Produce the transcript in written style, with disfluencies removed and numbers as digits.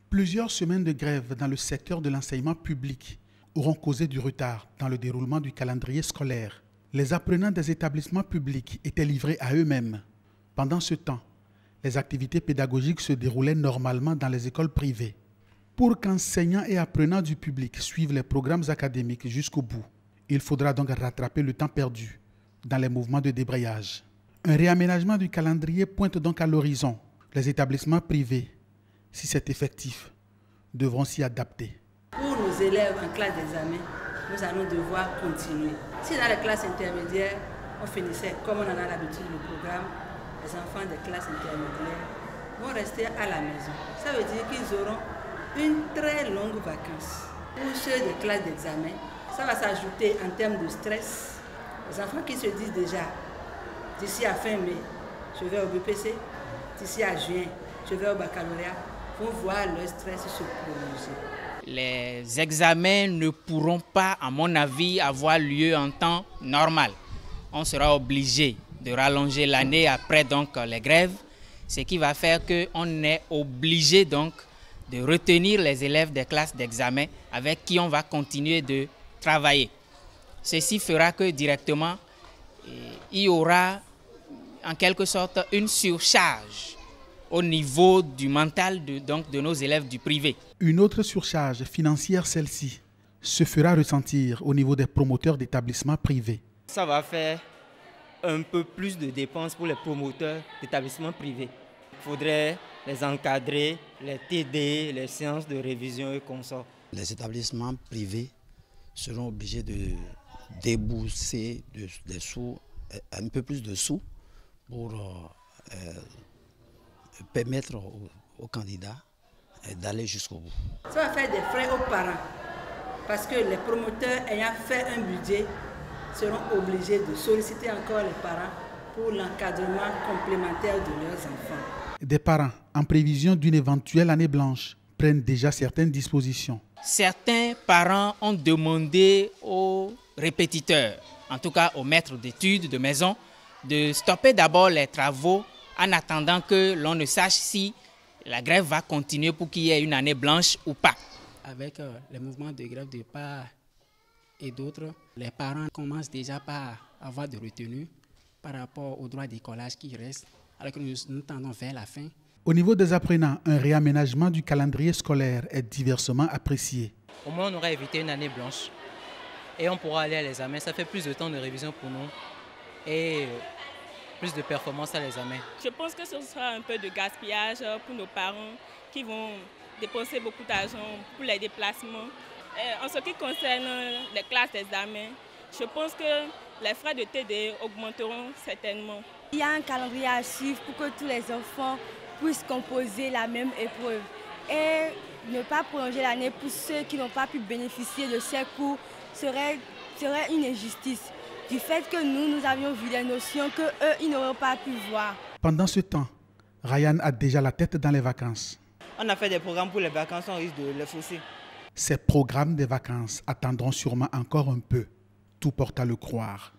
Plusieurs semaines de grève dans le secteur de l'enseignement public auront causé du retard dans le déroulement du calendrier scolaire. Les apprenants des établissements publics étaient livrés à eux-mêmes. Pendant ce temps, les activités pédagogiques se déroulaient normalement dans les écoles privées. Pour qu'enseignants et apprenants du public suivent les programmes académiques jusqu'au bout, il faudra donc rattraper le temps perdu dans les mouvements de débrayage. Un réaménagement du calendrier pointe donc à l'horizon. Les établissements privés, si c'est effectif, devront s'y adapter. Pour nos élèves en classe d'examen, nous allons devoir continuer. Si dans les classes intermédiaires, on finissait comme on en a l'habitude le programme, les enfants des classes intermédiaires vont rester à la maison. Ça veut dire qu'ils auront une très longue vacance. Pour ceux des classes d'examen, ça va s'ajouter en termes de stress. Les enfants qui se disent déjà, d'ici à fin mai, je vais au BPC, d'ici à juin, je vais au baccalauréat, vont voir leur stress se prolonger. Les examens ne pourront pas, à mon avis, avoir lieu en temps normal. On sera obligé de rallonger l'année après donc les grèves, ce qui va faire qu'on est obligé donc de retenir les élèves des classes d'examen avec qui on va continuer de travailler. Ceci fera que directement, il y aura en quelque sorte une surcharge au niveau du mental de nos élèves du privé. Une autre surcharge financière, celle-ci, se fera ressentir au niveau des promoteurs d'établissements privés. Ça va faire un peu plus de dépenses pour les promoteurs d'établissements privés. Il faudrait les encadrer, les TD, les séances de révision et consorts. Les établissements privés seront obligés de débourser des sous, un peu plus de sous pour permettre aux candidats d'aller jusqu'au bout. Ça va faire des frais aux parents parce que les promoteurs ayant fait un budget seront obligés de solliciter encore les parents pour l'encadrement complémentaire de leurs enfants. Des parents, en prévision d'une éventuelle année blanche, prennent déjà certaines dispositions. Certains parents ont demandé aux répétiteurs, en tout cas aux maîtres d'études de maison, de stopper d'abord les travaux en attendant que l'on ne sache si la grève va continuer pour qu'il y ait une année blanche ou pas. Avec les mouvements de grève de part et d'autres, les parents commencent déjà par avoir de retenue par rapport aux droits d'écolage qui restent, alors que nous tendons vers la fin. Au niveau des apprenants, un réaménagement du calendrier scolaire est diversement apprécié. Au moins, on aura évité une année blanche et on pourra aller à l'examen. Ça fait plus de temps de révision pour nous et plus de performance à l'examen. Je pense que ce sera un peu de gaspillage pour nos parents qui vont dépenser beaucoup d'argent pour les déplacements. En ce qui concerne les classes d'examen, je pense que les frais de TD augmenteront certainement. Il y a un calendrier à suivre pour que tous les enfants puissent composer la même épreuve et ne pas prolonger l'année pour ceux qui n'ont pas pu bénéficier de ces cours serait une injustice. Du fait que nous avions vu des notions qu'eux, ils n'auraient pas pu voir. Pendant ce temps, Ryan a déjà la tête dans les vacances. On a fait des programmes pour les vacances, on risque de les fausser. Ces programmes des vacances attendront sûrement encore un peu. Tout porte à le croire.